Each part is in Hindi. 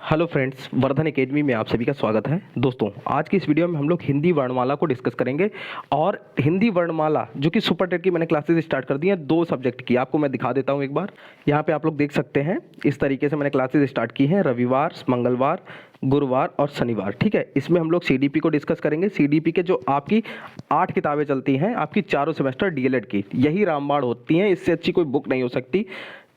हेलो फ्रेंड्स, वर्धन एकेडमी में आप सभी का स्वागत है। दोस्तों, आज की इस वीडियो में हम लोग हिंदी वर्णमाला को डिस्कस करेंगे और हिंदी वर्णमाला जो कि सुपर टेट की मैंने क्लासेस स्टार्ट कर दी हैं 2 सब्जेक्ट की। आपको मैं दिखा देता हूं एक बार। यहाँ पे आप लोग देख सकते हैं, इस तरीके से मैंने क्लासेस स्टार्ट की हैं रविवार, मंगलवार, गुरुवार और शनिवार। ठीक है, इसमें हम लोग सीडीपी को डिस्कस करेंगे। सीडीपी के जो आपकी 8 किताबें चलती हैं आपकी चारों सेमेस्टर डीएलएड की, यही रामबाण होती हैं। इससे अच्छी कोई बुक नहीं हो सकती।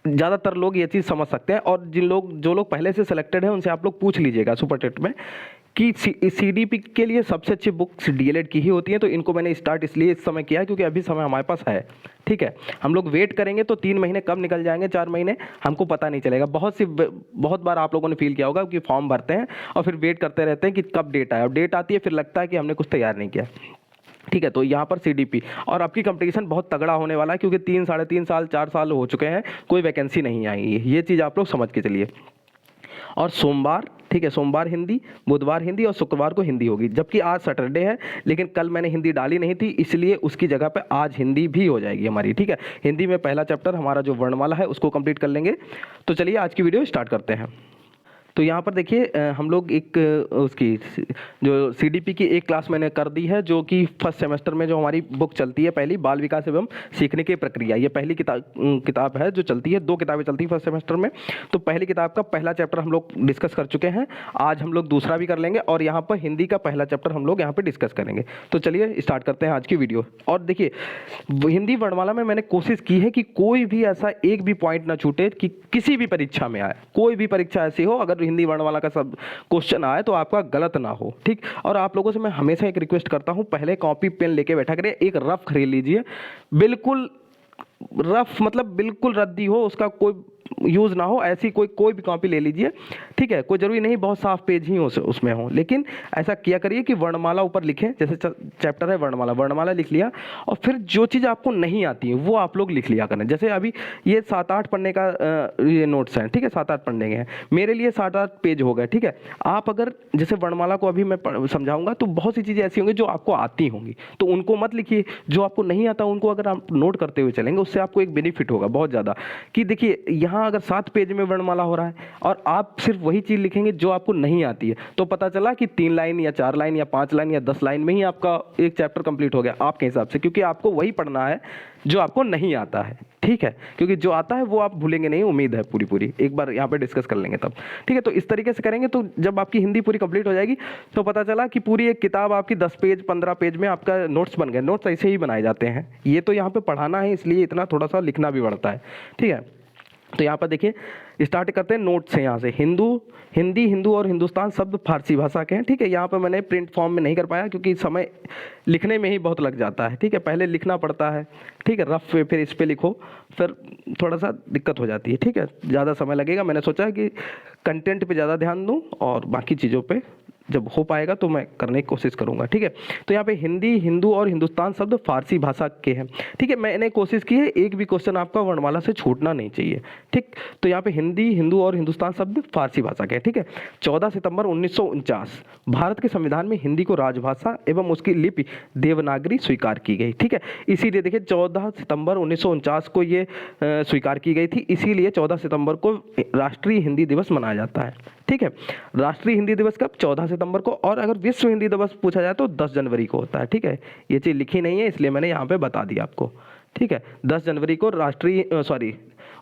ज़्यादातर लोग ये चीज़ समझ सकते हैं और जो लोग पहले से सिलेक्टेड हैं उनसे आप लोग पूछ लीजिएगा सुपर टेट में कि सीडीपी के लिए सबसे अच्छी बुक्स डीएलएड की ही होती हैं। तो इनको मैंने स्टार्ट इसलिए इस समय किया है क्योंकि अभी समय हमारे पास है। ठीक है, हम लोग वेट करेंगे तो 3 महीने कब निकल जाएंगे, 4 महीने, हमको पता नहीं चलेगा। बहुत बार आप लोगों ने फील किया होगा कि फॉर्म भरते हैं और फिर वेट करते रहते हैं कि कब डेट आए, और डेट आती है फिर लगता है कि हमने कुछ तैयार नहीं किया। ठीक है, तो यहाँ पर सीडीपी और आपकी कंपटीशन बहुत तगड़ा होने वाला है क्योंकि 3, साढ़े 3 साल, 4 साल हो चुके हैं, कोई वैकेंसी नहीं आई है। ये चीज़ आप लोग समझ के चलिए। और सोमवार, ठीक है, सोमवार हिंदी, बुधवार हिंदी और शुक्रवार को हिंदी होगी। जबकि आज सैटरडे है लेकिन कल मैंने हिंदी डाली नहीं थी, इसलिए उसकी जगह पे आज हिंदी भी हो जाएगी हमारी। ठीक है, हिंदी में पहला चैप्टर हमारा जो वर्णमाला है उसको कंप्लीट कर लेंगे। तो चलिए आज की वीडियो स्टार्ट करते हैं। तो यहाँ पर देखिए, हम लोग एक उसकी जो सीडीपी की एक क्लास मैंने कर दी है, जो कि फर्स्ट सेमेस्टर में जो हमारी बुक चलती है पहली, बाल विकास एवं सीखने की प्रक्रिया। ये पहली किताब है जो चलती है। 2 किताबें चलती है फर्स्ट सेमेस्टर में। तो पहली किताब का पहला चैप्टर हम लोग डिस्कस कर चुके हैं। आज हम लोग दूसरा भी कर लेंगे और यहाँ पर हिंदी का पहला चैप्टर हम लोग यहाँ पर डिस्कस करेंगे। तो चलिए स्टार्ट करते हैं आज की वीडियो। और देखिए, हिंदी वर्णमाला में मैंने कोशिश की है कि कोई भी ऐसा एक भी पॉइंट ना छूटे कि किसी भी परीक्षा में आए। कोई भी परीक्षा ऐसी हो, अगर हिंदी वर्णमाला का सब क्वेश्चन आए तो आपका गलत ना हो। ठीक, और आप लोगों से मैं हमेशा एक रिक्वेस्ट करता हूं, पहले कॉपी पेन लेके बैठा करिए, एक रफ खरीद लीजिए। बिल्कुल रफ मतलब बिल्कुल रद्दी हो, उसका कोई यूज़ ना हो, ऐसी कोई भी कॉपी ले लीजिए। ठीक है, कोई जरूरी नहीं बहुत साफ पेज ही हो उसमें हो, लेकिन ऐसा किया करिए कि वर्णमाला ऊपर लिखें। जैसे चैप्टर है वर्णमाला, वर्णमाला लिख लिया और फिर जो चीज़ आपको नहीं आती है वो आप लोग लिख लिया करें। जैसे अभी ये 7-8 पढ़ने का ये नोट्स हैं। ठीक है, 7-8 पढ़ने के हैं, मेरे लिए 7-8 पेज हो गए। ठीक है, आप अगर जैसे वर्णमाला को अभी मैं समझाऊंगा तो बहुत सी चीज़ें ऐसी होंगी जो आपको आती होंगी, तो उनको मत लिखिए। जो आपको नहीं आता उनको अगर आप नोट करते हुए चलेंगे, उससे आपको एक बेनिफिट होगा बहुत ज़्यादा। कि देखिए, यहाँ अगर 7 पेज में वर्णमाला हो रहा है और आप सिर्फ वही चीज़ लिखेंगे जो आपको नहीं आती है, तो पता चला कि 3 लाइन या 4 लाइन या 5 लाइन या 10 लाइन में ही आपका एक चैप्टर कंप्लीट हो गया आपके हिसाब से, क्योंकि आपको वही पढ़ना है जो आपको नहीं आता है। ठीक है, क्योंकि जो आता है वो आप भूलेंगे नहीं, उम्मीद है पूरी एक बार यहाँ पे डिस्कस कर लेंगे तब। ठीक है, तो इस तरीके से करेंगे तो जब आपकी हिंदी पूरी कंप्लीट हो जाएगी तो पता चला कि पूरी एक किताब आपकी 10 पेज 15 पेज में आपका नोट्स बन गए। नोट्स ऐसे ही बनाए जाते हैं, ये तो यहाँ पे पढ़ाना है इसलिए इतना थोड़ा सा लिखना भी पड़ता है। ठीक है, तो यहाँ पर देखिए स्टार्ट करते हैं नोट से। यहाँ से हिंदी, हिंदू और हिंदुस्तान शब्द फारसी भाषा के हैं। ठीक है, यहाँ पर मैंने प्रिंट फॉर्म में नहीं कर पाया क्योंकि समय लिखने में ही बहुत लग जाता है। ठीक है, पहले लिखना पड़ता है। ठीक है, रफ पे फिर इस पे लिखो, फिर थोड़ा सा दिक्कत हो जाती है। ठीक है, ज़्यादा समय लगेगा। मैंने सोचा कि कंटेंट पे ज़्यादा ध्यान दूँ और बाकी चीज़ों पे जब हो पाएगा तो मैं करने की कोशिश करूंगा। ठीक है, तो यहाँ पे हिंदी, हिंदू और हिंदुस्तान शब्द फारसी भाषा के हैं। ठीक है, मैंने कोशिश की है एक भी क्वेश्चन आपका वर्णमाला से छूटना नहीं चाहिए। ठीक, तो यहाँ पे हिंदी, हिंदू और हिंदुस्तान शब्द फारसी भाषा के हैं। ठीक है, 14 सितंबर 1949 भारत के संविधान में हिंदी को राजभाषा एवं उसकी लिपि देवनागरी स्वीकार की गई। ठीक है, इसीलिए देखिए 14 सितंबर 1949 को ये स्वीकार की गई थी, इसीलिए 14 सितंबर को राष्ट्रीय हिंदी दिवस मनाया जाता है। ठीक है, राष्ट्रीय हिंदी दिवस कब? 14 सितंबर को। और अगर विश्व हिंदी दिवस पूछा जाए तो 10 जनवरी को होता है। ठीक है, ये चीज़ लिखी नहीं है इसलिए मैंने यहाँ पे बता दिया आपको। ठीक है, 10 जनवरी को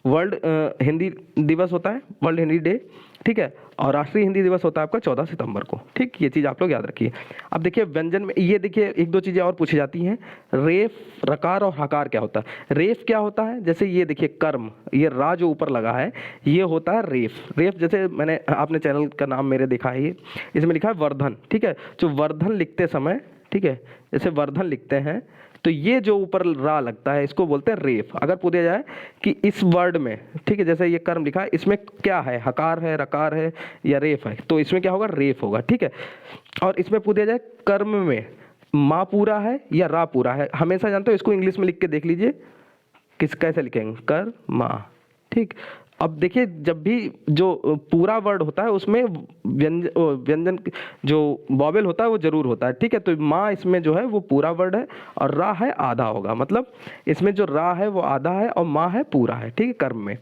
वर्ल्ड हिंदी दिवस होता है, वर्ल्ड हिंदी डे। ठीक है, और राष्ट्रीय हिंदी दिवस होता है आपका 14 सितंबर को। ठीक, ये चीज़ आप लोग याद रखिए। अब देखिए व्यंजन में ये देखिए 1-2 चीज़ें और पूछी जाती हैं। रेफ, रकार और हकार क्या होता है? रेफ क्या होता है? जैसे ये देखिए कर्म, ये रा जो ऊपर लगा है ये होता है रेफ। रेफ जैसे मैंने आपने चैनल का नाम मेरे देखा है, ये इसमें लिखा है वर्धन। ठीक है, जो वर्धन लिखते समय, ठीक है, जैसे वर्धन लिखते हैं तो ये जो ऊपर रा लगता है इसको बोलते हैं रेफ। अगर पूछा जाए कि इस वर्ड में, ठीक है, जैसे ये कर्म लिखा है इसमें क्या है, हकार है, रकार है या रेफ है, तो इसमें क्या होगा? रेफ होगा। ठीक है, और इसमें पूछा जाए कर्म में माँ पूरा है या रा पूरा है, हमेशा जानते हो इसको इंग्लिश में लिख के देख लीजिए कैसे लिखेंगे, कर माँ। ठीक, अब देखिए जब भी जो पूरा वर्ड होता है उसमें व्यंजन जो वॉवेल होता है वो जरूर होता है। ठीक है, तो माँ इसमें जो है वो पूरा वर्ड है और रा है आधा होगा, मतलब इसमें जो रा है वो आधा है और माँ है पूरा है। ठीक है, कर्म में।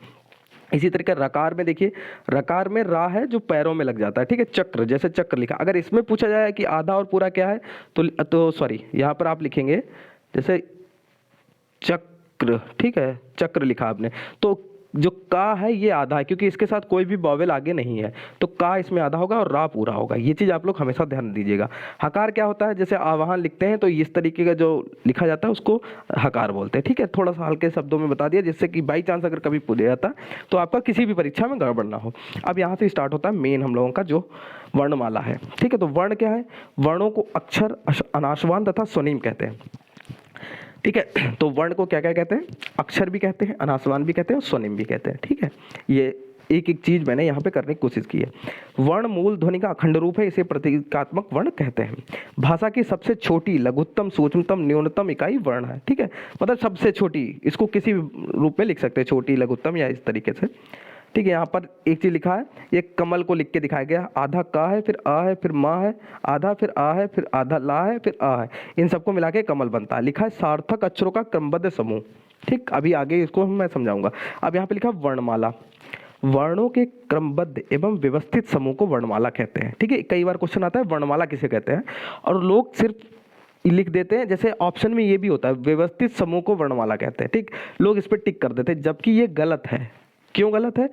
इसी तरीके रकार में देखिए, रकार में रा है जो पैरों में लग जाता है, ठीक है, चक्र, जैसे चक्र लिखा। अगर इसमें पूछा जाए कि आधा और पूरा क्या है, तो सॉरी, यहाँ पर आप लिखेंगे जैसे चक्र, ठीक है, चक्र लिखा आपने, तो जो का है ये आधा है, क्योंकि इसके साथ कोई भी वॉवेल आगे नहीं है, तो का इसमें आधा होगा और रा पूरा होगा। ये चीज़ आप लोग हमेशा ध्यान दीजिएगा। हकार क्या होता है, जैसे वहाँ लिखते हैं तो इस तरीके का जो लिखा जाता है उसको हकार बोलते हैं, ठीक है। थोड़ा सा हल्के शब्दों में बता दिया, जिससे कि बाई चांस अगर कभी पूछा जाता तो आपका किसी भी परीक्षा में गड़बड़ ना हो। अब यहाँ से स्टार्ट होता है मेन हम लोगों का जो वर्णमाला है, ठीक है। तो वर्ण क्या है, वर्णों को अक्षर, अनाश्वान तथा स्वनिम कहते हैं, ठीक है। तो वर्ण को क्या क्या कहते हैं, अक्षर भी कहते हैं, अनास्वान भी कहते हैं और स्वनिम भी कहते हैं, ठीक है। ये एक एक चीज मैंने यहाँ पे करने की कोशिश की है। वर्ण मूल ध्वनि का अखंड रूप है, इसे प्रतीकात्मक वर्ण कहते हैं। भाषा की सबसे छोटी, लघुत्तम, सूक्ष्मतम, न्यूनतम इकाई वर्ण है, ठीक है। मतलब सबसे छोटी, इसको किसी रूप में लिख सकते हैं, छोटी, लघुत्तम या इस तरीके से, ठीक है। यहाँ पर एक चीज लिखा है, ये कमल को लिख के दिखाया गया, आधा का है, फिर आ है, फिर माँ है, आधा फिर आ है, फिर आधा ला है, फिर आ है, इन सबको मिला के कमल बनता है। लिखा है सार्थक अक्षरों का क्रमबद्ध समूह, ठीक। अभी आगे इसको मैं समझाऊंगा। अब यहाँ पे लिखा वर्णमाला, वर्णों के क्रमबद्ध एवं व्यवस्थित समूह को वर्णमाला कहते हैं, ठीक है। कई बार क्वेश्चन आता है वर्णमाला किसे कहते हैं, और लोग सिर्फ लिख देते हैं, जैसे ऑप्शन में ये भी होता है व्यवस्थित समूह को वर्णमाला कहते हैं, ठीक। लोग इस पर टिक कर देते हैं, जबकि ये गलत है। क्यों गलत है,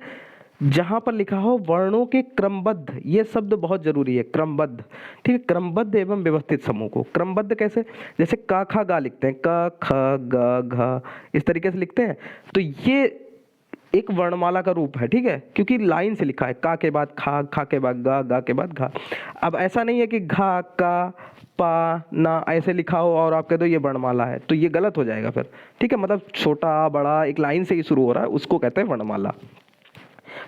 जहां पर लिखा हो वर्णों के क्रमबद्ध, ये शब्द बहुत जरूरी है, क्रमबद्ध, ठीक है। क्रमबद्ध एवं व्यवस्थित समूह को क्रमबद्ध कैसे, जैसे का खा गा लिखते हैं, का ख ग घ इस तरीके से लिखते हैं, तो ये एक वर्णमाला का रूप है, ठीक है, क्योंकि लाइन से लिखा है, का के बाद खा, खा के बाद गा, गा के बाद घा। अब ऐसा नहीं है कि घा का पा ना ऐसे लिखा हो और आप कह दो ये वर्णमाला है, तो ये गलत हो जाएगा फिर, ठीक है। मतलब छोटा बड़ा एक लाइन से ही शुरू हो रहा है, उसको कहते हैं वर्णमाला।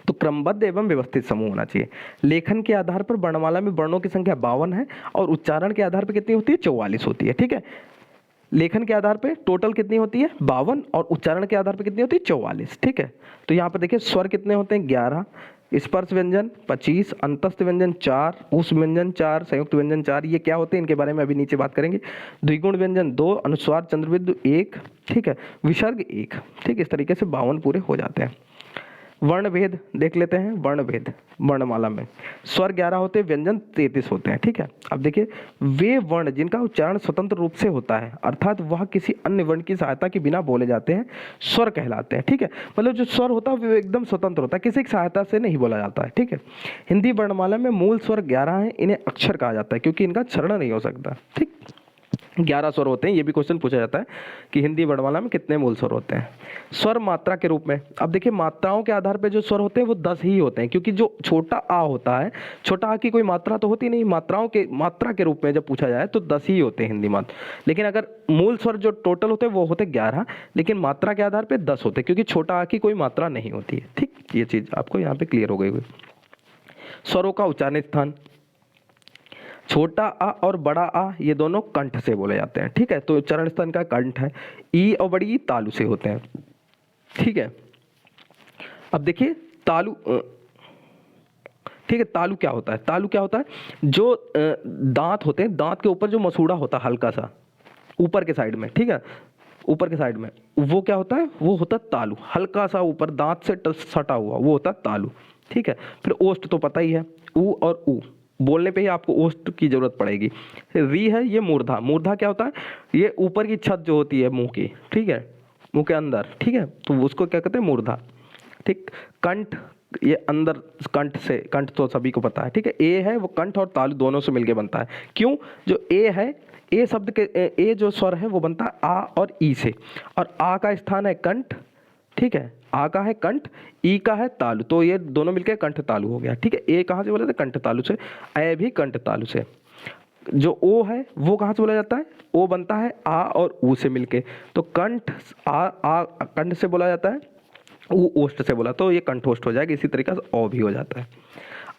तो क्रमबद्ध एवं व्यवस्थित समूह होना चाहिए। लेखन के आधार पर वर्णमाला में वर्णों की संख्या 52 है और उच्चारण के आधार पर कितनी होती है, 44 होती है, ठीक है। लेखन के आधार पे टोटल कितनी होती है, 52, और उच्चारण के आधार पे कितनी होती है, 44, ठीक है। तो यहाँ पर देखिए स्वर कितने होते हैं, 11, स्पर्श व्यंजन 25, अंतस्थ व्यंजन 4, उस व्यंजन 4, संयुक्त व्यंजन 4। ये क्या होते हैं इनके बारे में अभी नीचे बात करेंगे। द्विगुण व्यंजन 2, अनुस्वार चंद्रबिंदु 1, ठीक है, विसर्ग 1, ठीक। इस तरीके से 52 पूरे हो जाते हैं। वर्ण भेद देख लेते हैं। वर्ण भेद वर्णमाला में स्वर 11 होते हैं, व्यंजन 33 होते हैं, ठीक है। अब देखिए वे वर्ण जिनका उच्चारण स्वतंत्र रूप से होता है, अर्थात वह किसी अन्य वर्ण की सहायता के बिना बोले जाते हैं, स्वर कहलाते हैं, ठीक है। मतलब जो स्वर होता है वो एकदम स्वतंत्र होता है, किसी की सहायता से नहीं बोला जाता है, ठीक है। हिंदी वर्णमाला में मूल स्वर 11 हैं, इन्हें अक्षर कहा जाता है क्योंकि इनका क्षरण नहीं हो सकता, ठीक। 11 स्वर होते हैं, ये भी क्वेश्चन पूछा जाता है कि हिंदी वर्णमाला में कितने मूल स्वर होते हैं। स्वर मात्रा के रूप में, अब देखिए मात्राओं के आधार पे जो स्वर होते हैं वो 10 ही होते हैं, क्योंकि जो छोटा आ होता है, छोटा आ की कोई मात्रा तो होती नहीं, मात्रा के रूप में जब पूछा जाए तो 10 ही होते हैं हिंदी मात्र। लेकिन अगर मूल स्वर जो टोटल होते हैं वो होते 11, लेकिन मात्रा के आधार पर 10 होते हैं, क्योंकि छोटा आ की कोई मात्रा नहीं होती है, ठीक। ये चीज आपको यहाँ पे क्लियर हो गई। स्वरों का उच्चारण स्थान, छोटा आ और बड़ा आ ये दोनों कंठ से बोले जाते हैं, ठीक है। तो उच्चारण स्थान का कंठ है। ई और बड़ी ई तालु से होते हैं, ठीक है। अब देखिए तालु, ठीक है, तालु क्या होता है, तालु क्या होता है, जो दांत होते हैं, दांत के ऊपर जो मसूड़ा होता है हल्का सा ऊपर के साइड में, ठीक है, ऊपर के साइड में, वो क्या होता है, वो होता है तालु, हल्का सा ऊपर दांत से सटा हुआ, वो होता है तालु, ठीक है। फिर ओष्ठ तो पता ही है, ऊ और ऊ बोलने पे ही आपको ओष्ठ की जरूरत पड़ेगी। री है ये मूर्धा, मूर्धा क्या होता है, ये ऊपर की छत जो होती है मुंह की, ठीक है, मुंह के अंदर, ठीक है, तो उसको क्या कहते हैं, मूर्धा, ठीक। कंठ, ये अंदर कंठ से, कंठ तो सभी को पता है, ठीक है। ए है वो कंठ और तालु दोनों से मिलके बनता है। क्यों, जो ए है, ए शब्द के ए जो स्वर है वो बनता है आ और ई से, और आ का स्थान है कंठ, ठीक है, आ का है कंठ, ई का है तालु, तो ये दोनों मिलकर कंठ तालु हो गया, ठीक है। ए कहाँ से बोले थे, कंठ तालु से। ए भी कंठ तालु से। जो ओ है वो कहाँ से बोला जाता है, ओ बनता है आ और ऊ से मिलके, तो कंठ आ कंठ से बोला जाता है, ऊ ओष्ठ से बोला तो ये कंठोष्ठ हो जाएगा। इसी तरीके से ओ भी हो जाता है।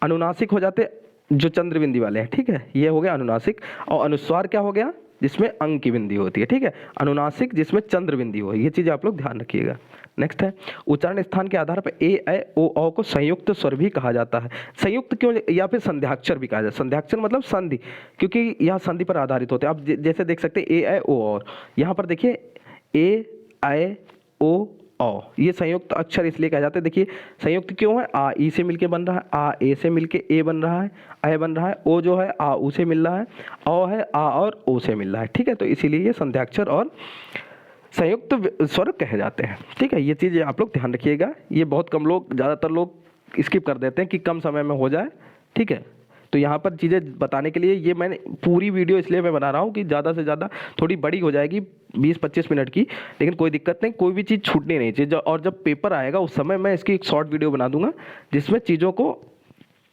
अनुनासिक हो जाते जो चंद्रबिंदी वाले हैं, ठीक है, ये हो गया अनुनासिक। और अनुस्वार क्या हो गया, जिसमें अंक की बिंदी होती है, ठीक है। अनुनासिक जिसमें चंद्र बिंदी हो, ये चीज आप लोग ध्यान रखिएगा। नेक्स्ट है उच्चारण स्थान के आधार पर ए ऐ ओ औ को संयुक्त स्वर भी कहा जाता है। संयुक्त क्यों, या फिर संध्याक्षर भी कहा जाता है। संध्याक्षर मतलब संधि, क्योंकि यह संधि पर आधारित होते हैं। आप जैसे देख सकते हैं ए ऐ ओ और, यहाँ पर देखिए ए ऐ ओ औ। ये संयुक्त अक्षर इसलिए कहे जाते हैं, देखिए संयुक्त क्यों है, आ ई से मिलके बन रहा है, आ ए से मिलके ए बन रहा है, ए बन रहा है, ओ जो है आ ऊ से मिल रहा है, औ है आ और ओ से मिल रहा है, ठीक है। तो इसीलिए ये संध्याक्षर और संयुक्त स्वर कहे जाते हैं, ठीक है। ये चीज़ आप लोग ध्यान रखिएगा, ये बहुत कम लोग, ज़्यादातर लोग स्किप कर देते हैं कि कम समय में हो जाए, ठीक है। तो यहाँ पर चीज़ें बताने के लिए ये मैंने पूरी वीडियो इसलिए मैं बना रहा हूँ कि ज़्यादा से ज़्यादा थोड़ी बड़ी हो जाएगी 20-25 मिनट की, लेकिन कोई दिक्कत नहीं, कोई भी चीज़ छूटनी नहीं चाहिए। और जब पेपर आएगा उस समय मैं इसकी एक शॉर्ट वीडियो बना दूंगा जिसमें चीज़ों को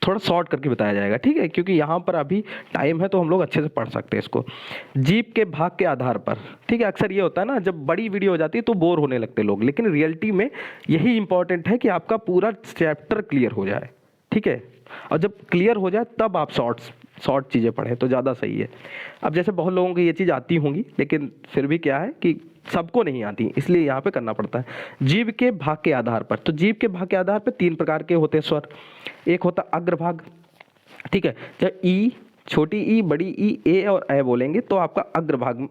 थोड़ा शॉर्ट करके बताया जाएगा, ठीक है। क्योंकि यहाँ पर अभी टाइम है तो हम लोग अच्छे से पढ़ सकते हैं इसको। जीव के भाग के आधार पर, ठीक है। अक्सर ये होता है ना, जब बड़ी वीडियो हो जाती है तो बोर होने लगते लोग, लेकिन रियलिटी में यही इंपॉर्टेंट है कि आपका पूरा चैप्टर क्लियर हो जाए, ठीक है। और जब क्लियर हो जाए तब आप शॉर्ट चीज़ें पढ़ें तो ज़्यादा सही है। अब जैसे बहुत लोगों को ये चीज़ आती होंगी, लेकिन फिर भी क्या है कि सबको नहीं आती, इसलिए यहाँ पे करना पड़ता है। जीव के भाग के आधार पर, तो जीव के भाग के आधार पर 3 प्रकार के होते हैं स्वर। एक होता अग्रभाग, ठीक है। जब ई, छोटी ई, बड़ी ई, ए और ए बोलेंगे तो आपका अग्रभाग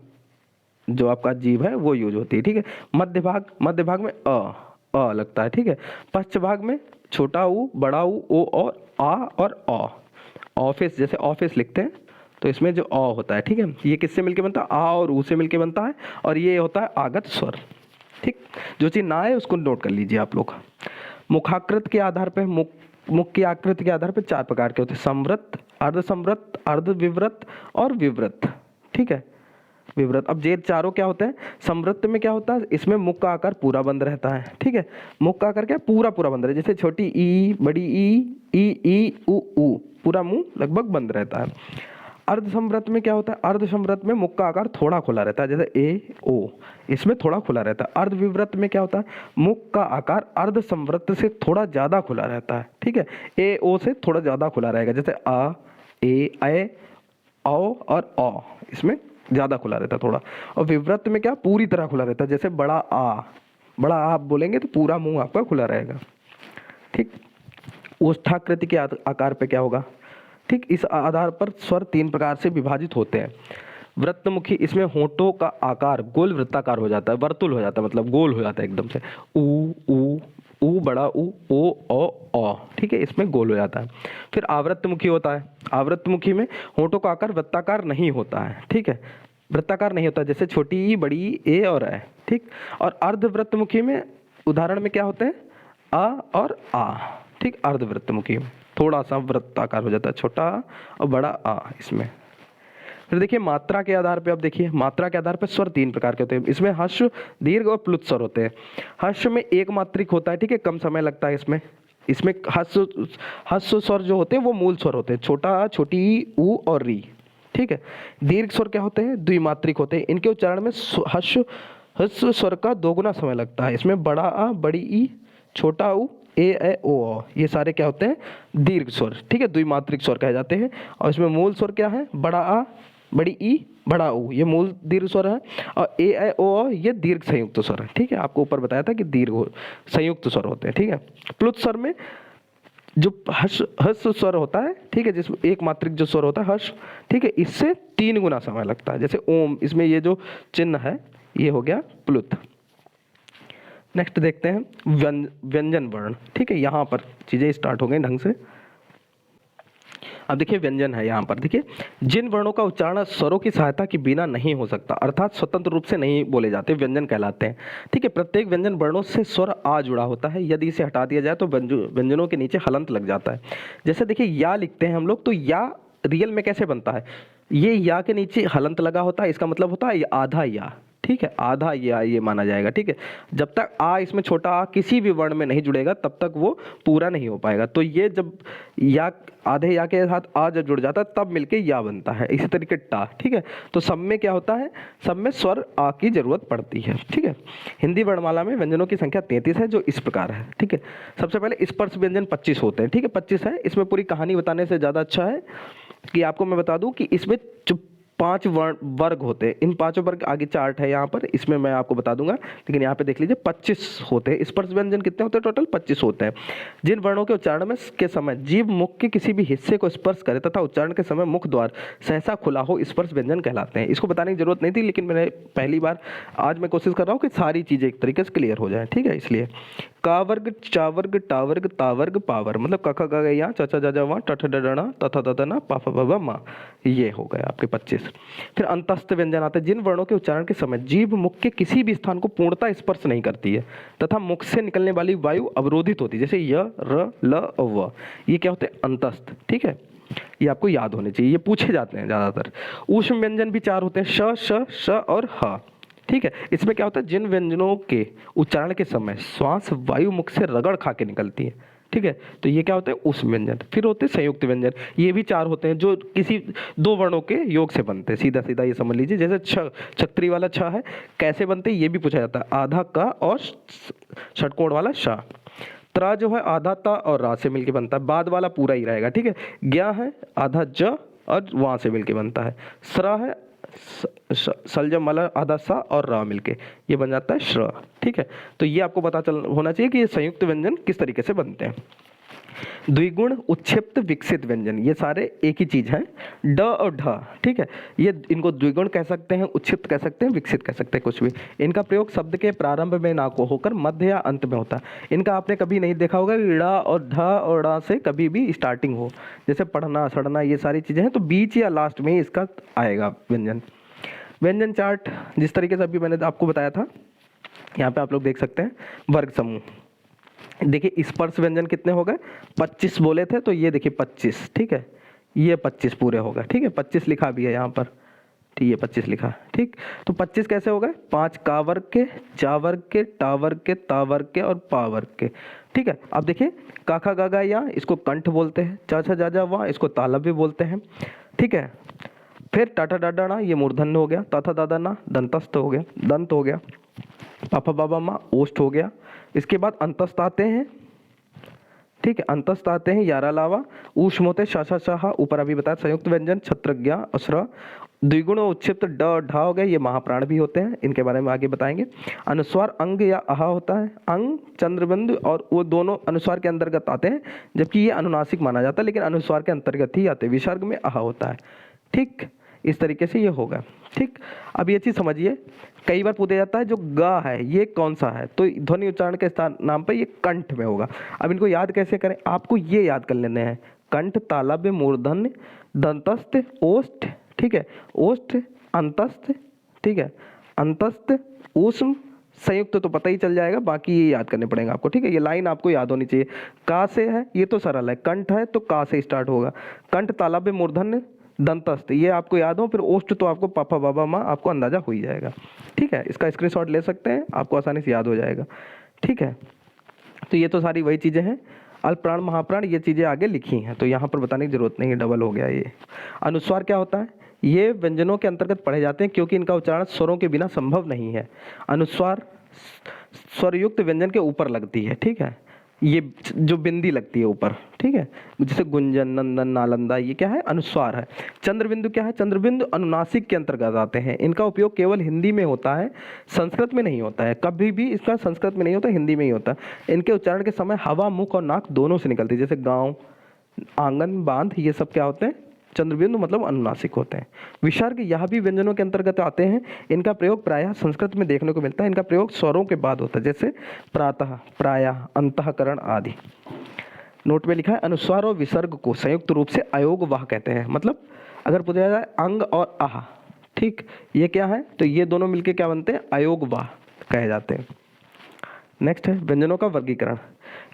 जो आपका जीव है वो यूज होती है, ठीक है। मध्य भाग में अ लगता है, ठीक है। पश्च भाग में छोटा ऊ, बड़ा ऊ, ओ और आ और अ। ऑफिस, जैसे ऑफिस लिखते हैं तो इसमें जो अ होता है, ठीक है, ये किससे मिलके बनता है, आ और ऊ से मिलके बनता है, और ये होता है आगत स्वर, ठीक। जो चीज़ ना है उसको नोट कर लीजिए आप लोग। मुखाकृत के आधार पे, मुख की आकृति के आधार पे 4 प्रकार के होते हैं, संवृत, अर्धसंवृत, अर्धविवृत और विवृत, ठीक है। विवृत, अब ये चारों क्या होते हैं, संवृत में क्या होता है, इसमें मुख का आकार पूरा बंद रहता है, ठीक है। मुख का आकार क्या पूरा बंद रहता है, जैसे छोटी ई, बड़ी ई ऊ, पूरा मुंह लगभग बंद रहता है। अर्धसंवृत में क्या होता है, अर्धसंवृत में मुख का आकार थोड़ा खुला रहता है, जैसे ए ओ, इसमें थोड़ा खुला रहता है। अर्धविवृत में क्या होता है, मुख का आकार अर्धसंवृत से थोड़ा ज्यादा खुला रहता है, ठीक है। ए ओ से थोड़ा ज्यादा खुला रहेगा, जैसे आ, ए औ और औ, इसमें ज्यादा खुला रहता है थोड़ा। और विवृत में क्या पूरी तरह खुला रहता है, जैसे बड़ा आ आप बोलेंगे तो पूरा मुंह आपका खुला रहेगा, ठीक। ओष्ठाकृति के आकार पे क्या होगा, ठीक। इस आधार पर स्वर 3 प्रकार से विभाजित होते हैं। वृत्तमुखी, इसमें होठों का आकार गोल वृत्ताकार हो जाता है, वर्तुल हो जाता है, मतलब गोल हो जाता है एकदम से। ऊ बड़ा ऊ, ओ औ, ठीक है, इसमें गोल हो जाता है। फिर आवृत्तमुखी होता है, आवृत्तमुखी में होठों का आकार वृत्ताकार नहीं होता है, ठीक है, वृत्ताकार नहीं होता, जैसे छोटी ई, बड़ी ए और ए, ठीक। और अर्धवृत्तमुखी में उदाहरण में क्या होते हैं, आ और आ, ठीक। अर्धवृत्तमुखी में थोड़ा सा वृत्ताकार हो जाता है, छोटा और बड़ा आ इसमें। फिर देखिए मात्रा के आधार पे, अब देखिए मात्रा के आधार पे स्वर 3 प्रकार के होते हैं। इसमें हर्ष, दीर्घ और प्लुत स्वर होते हैं। हर्ष में एक मात्रिक होता है, ठीक है, कम समय लगता है इसमें हर्ष स्वर जो होते हैं वो मूल स्वर होते हैं, छोटा, छोटी ऊ और री, ठीक है। दीर्घ स्वर क्या होते हैं, द्विमात्रिक होते हैं, इनके उच्चारण में हर्ष स्वर का 2 गुना समय लगता है। इसमें बड़ा आ, बड़ी ई, छोटा ऊ, ए ओ, ये सारे क्या होते हैं दीर्घ स्वर, ठीक है, द्विमात्रिक स्वर कहे जाते हैं। और इसमें मूल स्वर क्या है, बड़ा आ, बड़ी ई, बड़ा ऊ, ये मूल दीर्घ स्वर है, और ए ओ ये दीर्घ संयुक्त स्वर है, ठीक है। आपको ऊपर बताया था कि दीर्घ संयुक्त स्वर होते हैं, ठीक है। प्लुत स्वर में जो हर्ष स्वर होता है, ठीक है, जिसमें एक मात्रिक जो स्वर होता है हर्ष, ठीक है, इससे 3 गुना समय लगता है, जैसे ओम, इसमें ये जो चिन्ह है ये हो गया प्लुत। नेक्स्ट देखते हैं व्यंजन वर्ण, ठीक है। यहाँ पर चीजें स्टार्ट हो गई ढंग से। अब देखिए व्यंजन है, यहाँ पर देखिए जिन वर्णों का उच्चारण स्वरों की सहायता के बिना नहीं हो सकता, अर्थात स्वतंत्र रूप से नहीं बोले जाते, व्यंजन कहलाते हैं, ठीक है। प्रत्येक व्यंजन वर्णों से स्वर आ जुड़ा होता है, यदि इसे हटा दिया जाए तो व्यंजनों के नीचे हलंत लग जाता है। जैसे देखिए या लिखते हैं हम लोग, तो या रियल में कैसे बनता है, ये या के नीचे हलंत लगा होता है, इसका मतलब होता है आधा या, ठीक है, आधा या ये माना जाएगा, ठीक है। जब तक आ इसमें छोटा आ किसी भी वर्ण में नहीं जुड़ेगा तब तक वो पूरा नहीं हो पाएगा। तो ये जब या आधे या के साथ आ जब जुड़ जाता है तब मिलके या बनता है। इसी तरीके टा, ठीक है। तो सब में क्या होता है, सब में स्वर आ की जरूरत पड़ती है, ठीक है। हिंदी वर्णमाला में व्यंजनों की संख्या 33 है, जो इस प्रकार है, ठीक है। सबसे पहले स्पर्श व्यंजन 25 होते हैं, ठीक है, 25 है। इसमें पूरी कहानी बताने से ज़्यादा अच्छा है कि आपको मैं बता दूं कि इसमें जो 5 वर्ग होते हैं। इन पांचों वर्ग आगे चार्ट है यहाँ पर, इसमें मैं आपको बता दूंगा, लेकिन यहाँ पे देख लीजिए 25 होते हैं। स्पर्श व्यंजन कितने होते हैं? टोटल 25 होते हैं। जिन वर्णों के उच्चारण में के समय जीभ मुख के किसी भी हिस्से को स्पर्श करे तथा उच्चारण के समय मुख द्वार सहसा खुला हो, स्पर्श व्यंजन कहलाते हैं। इसको बताने की जरूरत नहीं थी, लेकिन मैंने पहली बार आज मैं कोशिश कर रहा हूँ कि सारी चीजें एक तरीके से क्लियर हो जाए, ठीक है। इसलिए का वर्ग, चा वर्ग, टा वर्ग, ता वर्ग, पा वर्ग, मतलब क ख ग घ यहाँ, च छ ज झ वहाँ, ट ठ ड ढ ण, त थ द ध न, प फ ब भ म, ये हो गए आपके 25। फिर अंतस्थ व्यंजन आते हैं। जिन वर्णों के उच्चारण के समय जीभ मुख के किसी भी स्थान को पूर्णतः स्पर्श नहीं करती है तथा मुख से निकलने वाली वायु अवरोधित होती है, जैसे य, र, ल, व, ये क्या होते हैं? अंतस्थ, ठीक है। ये आपको याद होने चाहिए, ये पूछे जाते हैं ज्यादातर। ऊष्म व्यंजन भी 4 होते हैं, श, श, श और ह, ठीक है। इसमें क्या होता है? जिन व्यंजनों के उच्चारण के समय श्वास वायु मुख से रगड़ खा के निकलती है, ठीक है, तो ये क्या होते हैं? ऊष्म व्यंजन। फिर होते हैं संयुक्त व्यंजन, ये भी 4 होते हैं, जो किसी 2 वर्णों के योग से बनते हैं। सीधा सीधा ये समझ लीजिए, जैसे छ, छत्री वाला छ है, कैसे बनते हैं ये भी पूछा जाता है, आधा का और षटकोण वाला शा। त्रा जो है आधा ता और रा से मिलके बनता है, बाद वाला पूरा ही रहेगा, ठीक है। ज्ञा है आधा ज और वहां से मिलके बनता है। स्रा है सलजम वाला आधा सा और रा मिलके ये बन जाता है श्र, ठीक है। तो ये आपको पता चल होना चाहिए कि ये संयुक्त व्यंजन किस तरीके से बनते हैं। द्विगुण, उत्क्षिप्त, विकसित व्यंजन, ये सारे एक ही चीज हैं, ड और ढ, ठीक है। ये इनको द्विगुण कह सकते हैं, उत्क्षिप्त कह सकते हैं, विकसित कह सकते हैं, कुछ भी। इनका प्रयोग शब्द के प्रारंभ में ना को होकर मध्य या अंत में होता है। इनका आपने कभी नहीं देखा होगा कि ड़ और ढ और ड़ से कभी भी स्टार्टिंग हो, जैसे पढ़ना, सड़ना, ये सारी चीजें हैं, तो बीच या लास्ट में ही इसका आएगा व्यंजन। व्यंजन चार्ट जिस तरीके से अभी मैंने आपको बताया था, यहाँ पे आप लोग देख सकते हैं वर्ग समूह। देखिए स्पर्श व्यंजन कितने हो गए? 25 बोले थे, तो ये देखिए 25, ठीक है, ये 25 पूरे हो गए, ठीक है। 25 लिखा भी है यहाँ पर, ठीक, ये 25 लिखा, ठीक। तो 25 कैसे हो गए? 5 का वर्ग के, चा वर्ग के, टा वर्ग के, ता वर्ग के और पा वर्ग के, ठीक है। अब देखिए का खा गा गा या इसको कंठ बोलते हैं, चा छा जा जा वा इसको तालब भी बोलते हैं, ठीक है। फिर टाटा डाडा ना ये मूर्धन्य हो गया, ताथा दादा ना दंतस्थ हो गया, दंत हो गया, पापा बाबा माँ ओष्ठ हो गया। इसके बाद अंतस्थ आते हैं, ठीक है, अंतस्थ आते हैं यारा लावा, ऊष्म होते शाशा शाह, ऊपर अभी बताया संयुक्त व्यंजन छत्रज्ञा अश्र। द्विगुण उत्क्षिप्त ड ढा हो गए, ये महाप्राण भी होते हैं, इनके बारे में आगे बताएंगे। अनुस्वार अंग या आहा होता है, अंग चंद्रबिंदु और वो दोनों अनुस्वार के अंतर्गत आते हैं, जबकि ये अनुनासिक माना जाता है, लेकिन अनुस्वार के अंतर्गत ही आते हैं। विसर्ग में आहा होता है, ठीक, इस तरीके से ये होगा, ठीक। अब ये चीज समझिए, कई बार पूछा जाता है जो गा है ये कौन सा है, तो ध्वनि उच्चारण के स्थान नाम पर ये कंठ में होगा। अब इनको याद कैसे करें? आपको ये याद कर लेने हैं, कंठ, तालव्य, मूर्धन्य, दंतस्थ, ओष्ठ, ठीक है, ओष्ठ, अंतस्थ, ठीक है, अंतस्थ, ऊष्म, संयुक्त तो पता ही चल जाएगा, बाकी ये याद करने पड़ेंगे आपको, ठीक है। ये लाइन आपको याद होनी चाहिए। का से है ये तो सरल है, कंठ है तो का से स्टार्ट होगा, कंठ, तालव्य, मूर्धन्य, दंतस्थ, ये आपको याद हो, फिर ओष्ठ तो आपको पापा बाबा माँ आपको अंदाजा हो ही जाएगा, ठीक है। इसका स्क्रीनशॉट ले सकते हैं, आपको आसानी से याद हो जाएगा, ठीक है। तो ये तो सारी वही चीजें हैं। अल्पप्राण, महाप्राण, ये चीजें आगे लिखी हैं, तो यहाँ पर बताने की जरूरत नहीं है, डबल हो गया ये। अनुस्वार क्या होता है? ये व्यंजनों के अंतर्गत पढ़े जाते हैं क्योंकि इनका उच्चारण स्वरों के बिना संभव नहीं है। अनुस्वार स्वरयुक्त व्यंजन के ऊपर लगती है, ठीक है, ये जो बिंदी लगती है ऊपर, ठीक है, जैसे गुंजन, नंदन, नालंदा, ये क्या है? अनुस्वार है। चंद्रबिंदु क्या है? चंद्रबिंदु अनुनासिक के अंतर्गत आते हैं। इनका उपयोग केवल हिंदी में होता है, संस्कृत में नहीं होता है, कभी भी इसका संस्कृत में नहीं होता, हिंदी में ही होता है। इनके उच्चारण के समय हवा मुख और नाक दोनों से निकलती है, जैसे गाँव, आंगन, बांध, ये सब क्या होते हैं? चंद्रबिंदु मतलब अनुनासिक होते हैं। विसर्ग यह भी व्यंजनों के अंतर्गत आते हैं। इनका प्रयोग प्रायः संस्कृत में देखने को मिलता है। इनका प्रयोग स्वरों के बाद होता है, जैसे प्रातः, प्रायः, अंतःकरण आदि। नोट में लिखा है अनुस्वार और विसर्ग को संयुक्त रूप से अयोग वाह कहते हैं। मतलब अगर पूछा जाए अंग और आह, ठीक, ये क्या है? तो ये दोनों मिलके क्या बनते हैं? अयोग वाह कहे जाते हैं। नेक्स्ट है व्यंजनों का वर्गीकरण।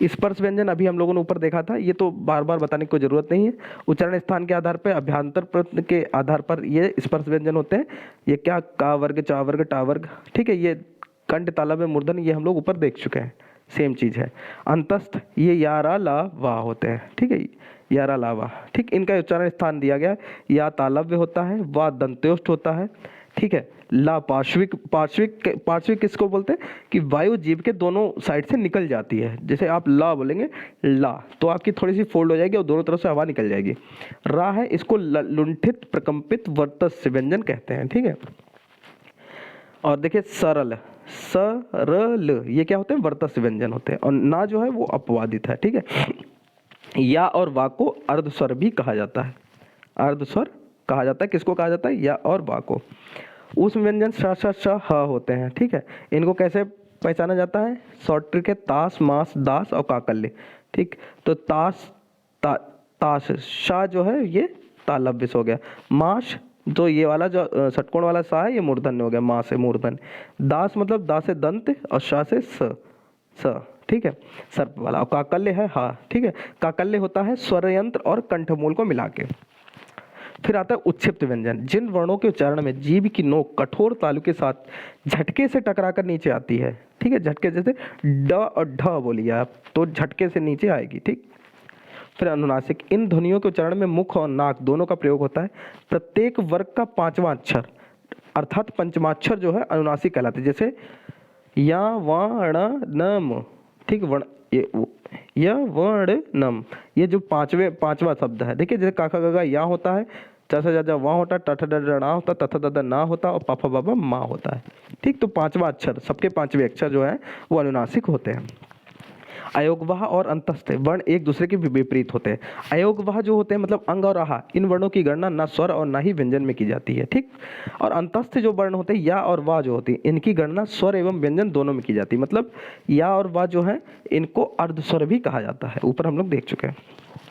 स्पर्श व्यंजन अभी हम लोगों ने ऊपर देखा था, ये तो बार बार बताने की कोई जरूरत नहीं है। उच्चारण स्थान के आधार पर, अभ्यांतर प्रश्न के आधार पर ये स्पर्श व्यंजन होते हैं। ये क्या? का वर्ग, चा वर्ग, टा वर्ग, ठीक है। ये कंठ, तालव्य, मूर्धन्य, ये हम लोग ऊपर देख चुके हैं, सेम चीज है। अंतस्थ ये यारा ला वाह होते हैं, ठीक है, यारा ला वाह, ठीक। इनका उच्चारण स्थान दिया गया है, या तालव्य होता है, वा दंत्योष्ठ होता है, ठीक है। ला पार्श्विक, पार्श्विक पार्श्विक किसको बोलते हैं कि वायु जीव के दोनों साइड से निकल जाती है। जैसे आप ला बोलेंगे ला तो आपकी थोड़ी सी फोल्ड हो जाएगी और दोनों तरफ से हवा निकल जाएगी। रा है, इसको लुंठित प्रकंपित वर्तस्य व्यंजन कहते हैं, ठीक है। और देखिए सरल, सरल ये क्या होते हैं, वर्तस्य व्यंजन होते हैं। और ना जो है वो अपवादित है, ठीक है। या और वा को अर्धस्वर भी कहा जाता है, अर्धस्वर कहा जाता है। किसको कहा जाता है, या और वा को। उस व्यंजन श श श ह होते हैं, ठीक है। इनको कैसे पहचाना जाता है, शॉर्ट ट्रिक है, ताश, मास, दास और काकल्य, ठीक। तो ताश, ताश शाह जो है ये तालव्य हो गया। माश तो ये वाला जो षटकोण वाला सा है ये मूर्धन्य हो गया, माँ से मूर्धन्य। दास मतलब दा से दंत और शाह से स, ठीक है, सर्प वाला। और काकल्य है हा, ठीक है। काकल्य होता है स्वर यंत्र और कंठमूल को मिला के। फिर आता है उच्छिप्त व्यंजन, जिन वर्णों के उच्चारण में जीभ की नोक कठोर तालु के साथ झटके से टकराकर नीचे आती है, ठीक है। झटके जैसे ड और ढ बोलिए आप तो झटके से नीचे आएगी, ठीक। फिर अनुनासिक, इन ध्वनियों के उच्चारण में मुख और नाक दोनों का प्रयोग होता है। प्रत्येक वर्ग का पांचवा अक्षर अर्थात पंचमाक्षर जो है अनुनासिक कहलाते हैं। जैसे या वर्ण नम, ठीक, वर्ण य वर्ण नम, ये जो पांचवा शब्द है। देखिए जैसे काका गगा या होता है, च स ज ज वहाँ होता है, ट ठ ड ढ ना होता, त थ द द ना होता और प फ ब ब मा होता है, ठीक। तो पांचवा अक्षर, सबके पांचवे अक्षर जो है वो अनुनासिक होते हैं। अयोगवाह और अंतस्थ वर्ण एक दूसरे के विपरीत होते हैं। अयोगवाह जो होते हैं मतलब अंग और आहा, इन वर्णों की गणना न स्वर और न ही व्यंजन में की जाती है, ठीक। और अंतस्थ जो वर्ण होते हैं या और वाह जो होती है, इनकी गणना स्वर एवं व्यंजन दोनों में की जाती है। मतलब या और वाह जो है इनको अर्धस्वर भी कहा जाता है, ऊपर हम लोग देख चुके हैं।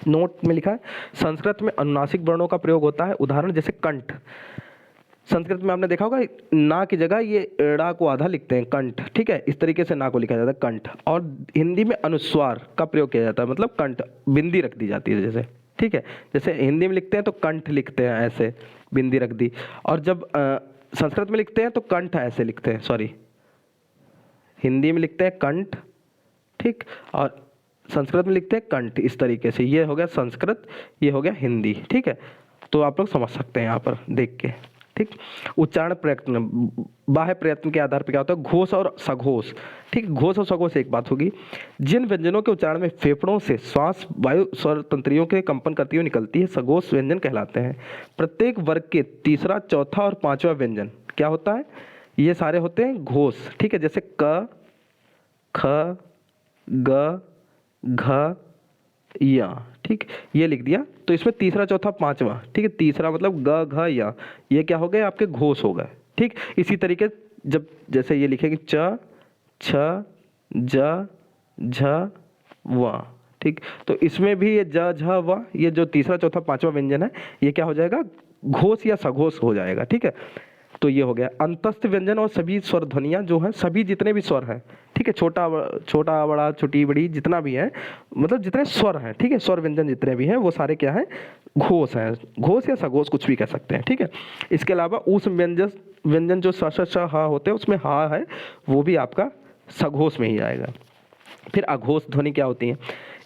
नोट में लिखा है संस्कृत में अनुनासिक वर्णों का प्रयोग होता है। उदाहरण जैसे कंठ, संस्कृत में आपने देखा होगा ना की जगह ये ड़ा को आधा लिखते हैं कंठ, ठीक है। इस तरीके से ना को लिखा जाता है कंठ। और हिंदी में अनुस्वार का प्रयोग किया जाता है, मतलब कंठ बिंदी रख दी जाती है जैसे, ठीक है। जैसे हिंदी में लिखते हैं तो कंठ लिखते हैं ऐसे, बिंदी रख दी। और जब संस्कृत में लिखते हैं तो कंठ ऐसे लिखते हैं, सॉरी, हिंदी में लिखते हैं कंठ, ठीक, और संस्कृत में लिखते हैं कंठ इस तरीके से। ये हो गया संस्कृत, ये हो गया हिंदी, ठीक है। तो आप लोग समझ सकते हैं यहाँ पर देख के, ठीक। उच्चारण प्रयत्न, बाह्य प्रयत्न के आधार पर क्या होता है, घोष और सघोष, ठीक। घोष और सघोष एक बात होगी। जिन व्यंजनों के उच्चारण में फेफड़ों से श्वास वायु स्वर तंत्रियों के कंपन करती हुई निकलती है, सघोष व्यंजन कहलाते हैं। प्रत्येक वर्ग के तीसरा, चौथा और पांचवा व्यंजन क्या होता है, ये सारे होते हैं घोष, ठीक है। जैसे क, ख, ग, घ, या, ठीक, ये लिख दिया। तो इसमें तीसरा, चौथा, पांचवा, ठीक है। तीसरा मतलब ग, घ, या, ये क्या हो गए आपके घोष हो गए, ठीक। इसी तरीके जब जैसे ये लिखेंगे च, छ, ज, झ, व, ठीक। तो इसमें भी ये ज, झ, व, ये जो तीसरा, चौथा, पांचवा व्यंजन है ये क्या हो जाएगा, घोष या सघोष हो जाएगा, ठीक है। तो ये हो गया अंतस्थ व्यंजन। और सभी स्वर ध्वनियाँ जो हैं, सभी जितने भी स्वर हैं, ठीक है, छोटा बड़ा छोटी बड़ी जितना भी है, मतलब जितने स्वर हैं, ठीक है, स्वर व्यंजन जितने भी हैं वो सारे क्या हैं, घोष हैं। घोष या सघोष कुछ भी कह सकते हैं, ठीक है। इसके अलावा उस व्यंजन जो स श श ह होते हैं उसमें हा है वो भी आपका सघोष में ही आएगा। फिर अघोष ध्वनि क्या होती है,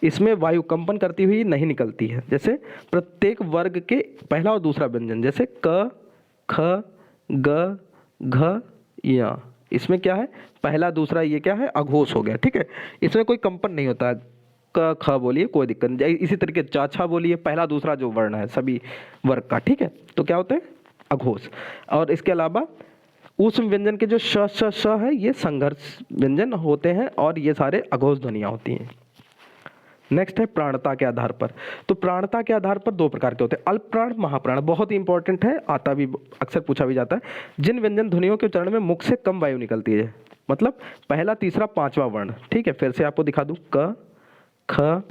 इसमें वायु कंपन करती हुई नहीं निकलती है। जैसे प्रत्येक वर्ग के पहला और दूसरा व्यंजन, जैसे क, ख, ग, घ, या, इसमें क्या है, पहला दूसरा ये क्या है, अघोष हो गया, ठीक है। इसमें कोई कंपन नहीं होता है, क ख बोलिए कोई दिक्कत नहीं। इसी तरीके चा छा बोलिए, पहला दूसरा जो वर्ण है सभी वर्ग का, ठीक है, तो क्या होते हैं, अघोष। और इसके अलावा उस व्यंजन के जो श श श है ये संघर्ष व्यंजन होते हैं और ये सारे अघोष ध्वनियाँ होती हैं। नेक्स्ट है प्राणता के आधार पर। तो प्राणता के आधार पर दो प्रकार के होते हैं, अल्प प्राण, महाप्राण। बहुत ही इंपॉर्टेंट है, आता भी अक्सर पूछा भी जाता है। जिन व्यंजन ध्वनियों के उच्चारण में मुख से कम वायु निकलती है, मतलब पहला, तीसरा, पांचवा वर्ण, ठीक है। फिर से आपको दिखा दूं, क, ख,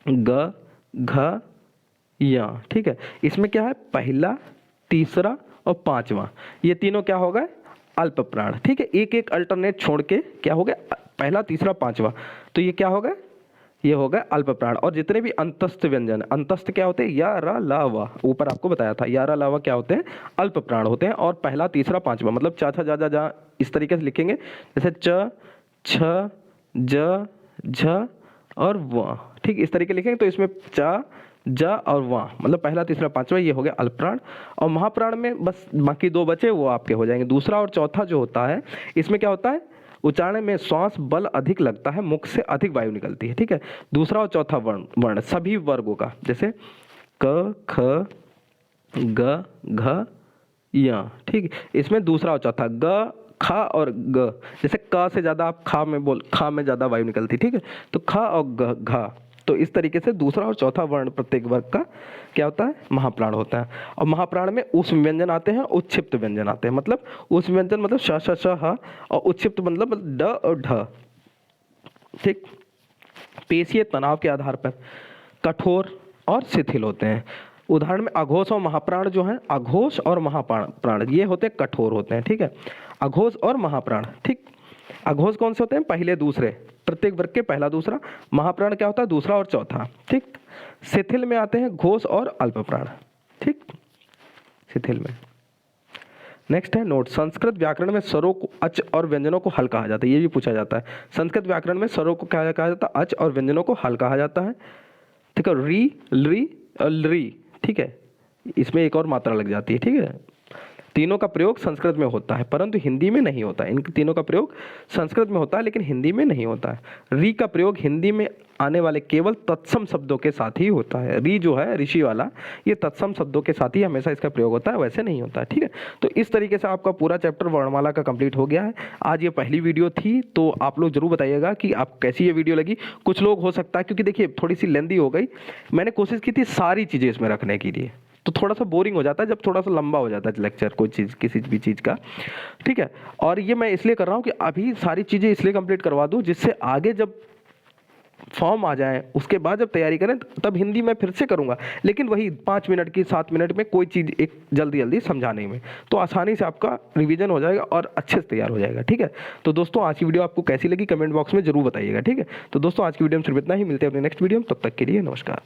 ग, घ, या, ठीक है। इसमें क्या है, पहला, तीसरा और पांचवा, ये तीनों क्या हो गए, अल्प प्राण, ठीक है। एक एक अल्टरनेट छोड़ के क्या हो गया, पहला, तीसरा, पांचवा, तो ये क्या हो गया, ये हो गया अल्प प्राण। और जितने भी अंतस्थ व्यंजन, अंतस्थ क्या होते हैं, या, रा, ला, वा, ऊपर आपको बताया था, या, रा, ला, वा क्या होते हैं, अल्प प्राण होते हैं। और पहला, तीसरा, पांचवा मतलब चा छा जा जा जा इस तरीके से लिखेंगे, जैसे च, छ, ज, झ, और व, ठीक इस तरीके लिखेंगे। तो इसमें च, ज और व, मतलब पहला तीसरा पांचवा ये हो गया अल्पप्राण। और महाप्राण में बस बाकी दो बचे वो आपके हो जाएंगे। दूसरा और चौथा जो होता है इसमें क्या होता है, उच्चारण में श्वास बल अधिक लगता है, मुख से अधिक वायु निकलती है, ठीक है। दूसरा और चौथा वर्ण सभी वर्गों का, जैसे क, ख, ग, घ, य, ठीक। इसमें दूसरा और चौथा ग, ख और ग, जैसे क से ज्यादा आप खा में ज्यादा वायु निकलती, ठीक है। तो ख और ग, घ, तो इस तरीके से दूसरा और चौथा वर्ण प्रत्येक वर्ग का क्या होता है, महाप्राण होता है। और महाप्राण में उष्म व्यंजन आते हैं, उच्छिप्त व्यंजन आते हैं। मतलब उष्म व्यंजन मतलब श, श, ह, और उच्छिप्त मतलब ड और ढ, ठीक। पेशीय तनाव के आधार पर कठोर और शिथिल होते हैं। उदाहरण में अघोष और महाप्राण जो हैं, अघोष और महाप्राण ये होते हैं कठोर होते हैं, ठीक है। अघोष और महाप्राण, ठीक। अघोष कौन से होते हैं, पहले दूसरे, प्रत्येक वर्ग के पहला दूसरा। महाप्राण क्या होता है, दूसरा और चौथा, ठीक। शिथिल में आते हैं घोष और अल्पप्राण, ठीक, शिथिल में। नेक्स्ट है नोट, संस्कृत व्याकरण में स्वरों को अच और व्यंजनों को हल कहा जाता है। ये भी पूछा जाता है। संस्कृत व्याकरण में स्वरों को क्या कहा जाता है, अच, और व्यंजनों को हल कहा जाता है, ठीक है। री, लरी और लरी, ठीक है, इसमें एक और मात्रा लग जाती है, ठीक है। तीनों का प्रयोग संस्कृत में होता है परंतु हिंदी में नहीं होता है। इन तीनों का प्रयोग संस्कृत में होता है लेकिन हिंदी में नहीं होता है। री का प्रयोग हिंदी में आने वाले केवल तत्सम शब्दों के साथ ही होता है। री जो है ऋषि वाला, ये तत्सम शब्दों के साथ ही हमेशा इसका प्रयोग होता है, वैसे नहीं होता है, ठीक है। तो इस तरीके से आपका पूरा चैप्टर वर्णमाला का कंप्लीट हो गया है। आज ये पहली वीडियो थी, तो आप लोग जरूर बताइएगा कि आप कैसी ये वीडियो लगी। कुछ लोग हो सकता है, क्योंकि देखिए थोड़ी सी लेंदी हो गई, मैंने कोशिश की थी सारी चीज़ें इसमें रखने के लिए, तो थोड़ा सा बोरिंग हो जाता है जब थोड़ा सा लंबा हो जाता है लेक्चर कोई चीज़, किसी भी चीज़ का, ठीक है। और ये मैं इसलिए कर रहा हूँ कि अभी सारी चीज़ें इसलिए कंप्लीट करवा दूँ जिससे आगे जब फॉर्म आ जाए उसके बाद जब तैयारी करें तब हिंदी में फिर से करूँगा, लेकिन वही 5 मिनट की 7 मिनट में कोई चीज़ एक जल्दी जल्दी समझाने में, तो आसानी से आपका रिवीजन हो जाएगा और अच्छे से तैयार हो जाएगा, ठीक है। तो दोस्तों आज की वीडियो आपको कैसी लगी कमेंट बॉक्स में जरूर बताइएगा, ठीक है। तो दोस्तों आज की वीडियो में सिर्फ इतना ही, मिलते हैं अपने नेक्स्ट वीडियो में, तब तक के लिए नमस्कार।